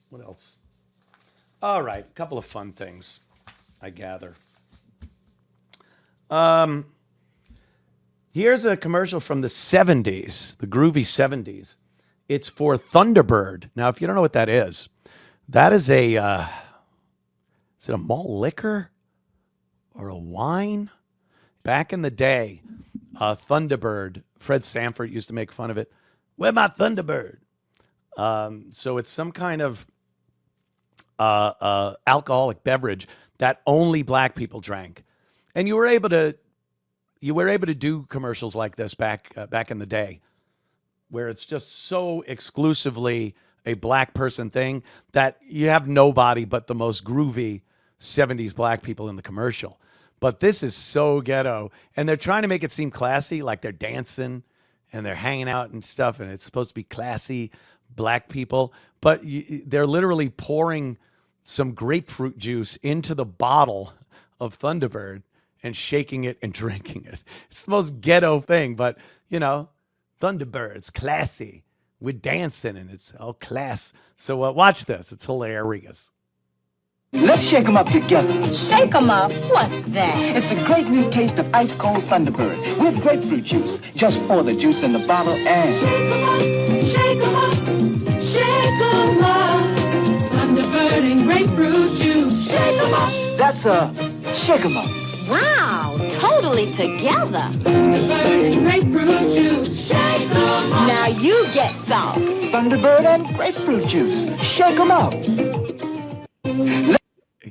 What else? All right, a couple of fun things, I gather. Um, Here's a commercial from the 70s, the groovy 70s. It's for Thunderbird. Now, if you don't know what that is is it a malt liquor or a wine? Back in the day, Thunderbird, Fred Sanford used to make fun of it. Where my Thunderbird? So it's some kind of alcoholic beverage that only black people drank, and you were able to do commercials like this back in the day, where it's just so exclusively a black person thing that you have nobody but the most groovy 70s black people in the commercial. But this is so ghetto, and they're trying to make it seem classy, like they're dancing and they're hanging out and stuff, and it's supposed to be classy black people, but they're literally pouring some grapefruit juice into the bottle of Thunderbird and shaking it and drinking it. It's the most ghetto thing, but Thunderbird's classy. We're dancing and it's all class. So watch this. It's hilarious. Let's shake 'em up together. Shake 'em up? What's that? It's a great new taste of ice cold Thunderbird with grapefruit juice. Just pour the juice in the bottle and shake 'em up, shake 'em up. Thunderbird and grapefruit juice. Shake 'em up. That's a shake 'em up. Wow, totally together. Thunderbird and grapefruit juice. Shake 'em up. Now you get some. Thunderbird and grapefruit juice. Shake 'em up.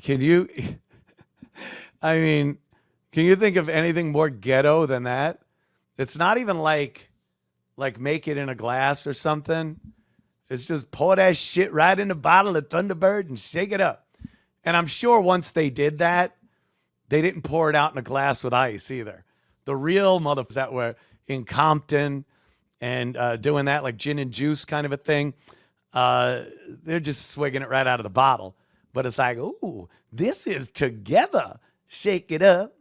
Can you, can you think of anything more ghetto than that? It's not even like make it in a glass or something. It's just pour that shit right in a bottle of Thunderbird and shake it up. And I'm sure once they did that, they didn't pour it out in a glass with ice either. The real motherfuckers that were in Compton and doing that, like gin and juice kind of a thing, they're just swigging it right out of the bottle. But it's like, ooh, this is together. Shake it up.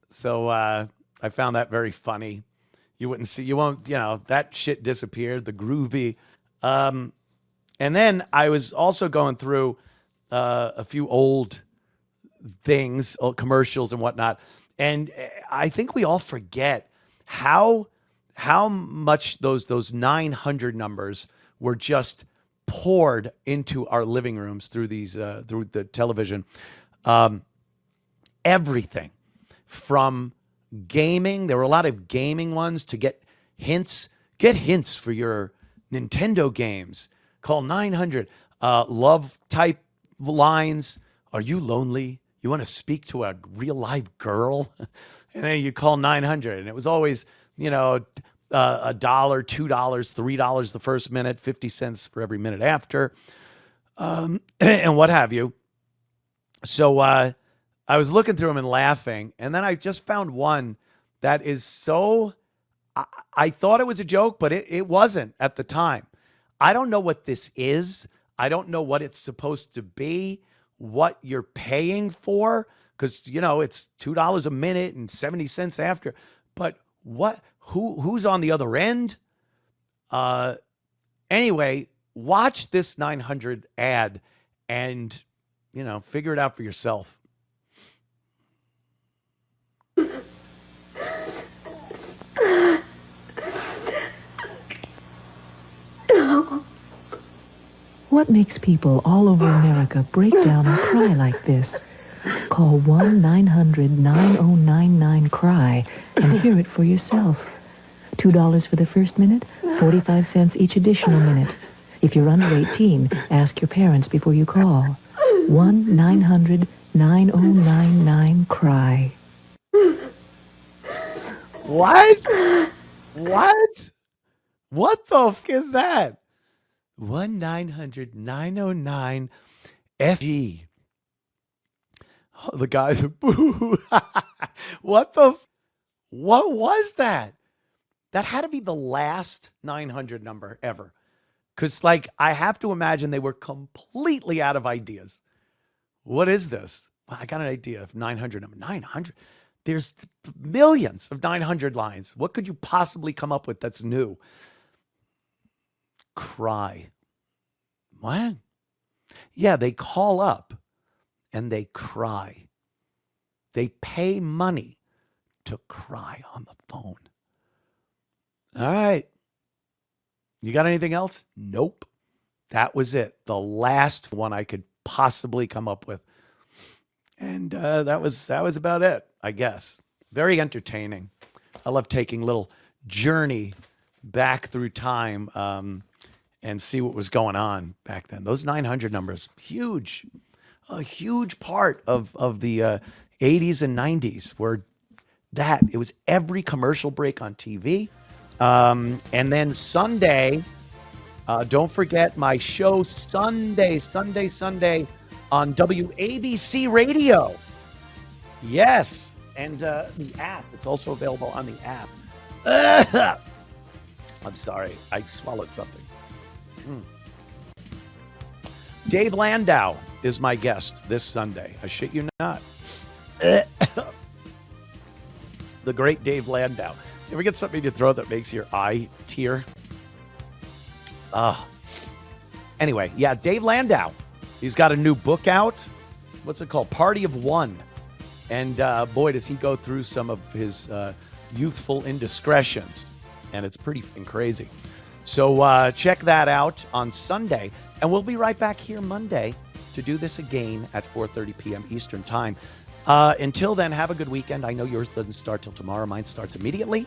So I found that very funny. You won't, that shit disappeared, the groovy. And then I was also going through a few old things, old commercials and whatnot. And I think we all forget how much those 900 numbers were just poured into our living rooms through through the television. Everything from gaming. There were a lot of gaming ones to get hints. Get hints for your Nintendo games. Call 900. Love type lines. Are you lonely? You want to speak to a real live girl? And then you call 900. And it was always, $1, $2, $3 the first minute, 50 cents for every minute after, and what have you. So I was looking through them and laughing, and then I just found one that is so, I thought it was a joke, but it wasn't at the time. I don't know what this is. I don't know what it's supposed to be, what you're paying for, because, it's $2 a minute and 70 cents after. But who's on the other end? Anyway, watch this 900 ad and, figure it out for yourself. What makes people all over America break down and cry like this? Call 1-900-9099-CRY and hear it for yourself. $2 for the first minute, 45 cents each additional minute. If you're under 18, ask your parents before you call. 1-900-9099-CRY. What? What? What the f*** is that? 1-900-909-FG. Oh, the guys are boo. What was that? That had to be the last 900 number ever. Because, I have to imagine they were completely out of ideas. What is this? Well, I got an idea of 900 number. 900? There's millions of 900 lines. What could you possibly come up with that's new? Cry. What? Yeah, they call up and they cry. They pay money to cry on the phone. All right. You got anything else? Nope. That was it. The last one I could possibly come up with. And that was about it, I guess. Very entertaining. I love taking little journey back through time and see what was going on back then. Those 900 numbers, huge. A huge part of the 80s and 90s were that. It was every commercial break on TV. And then Sunday, don't forget my show Sunday on WABC Radio. Yes. And the app. It's also available on the app. I'm sorry. I swallowed something. Dave Landau is my guest this Sunday. I shit you not. The great Dave Landau. You ever get something in your throat that makes your eye tear? Anyway, yeah, Dave Landau. He's got a new book out. What's it called? Party of One. And boy, does he go through some of his youthful indiscretions. And it's pretty crazy. So check that out on Sunday. And we'll be right back here Monday to do this again at 4:30 p.m. Eastern Time. Until then, have a good weekend. I know yours doesn't start till tomorrow. Mine starts immediately.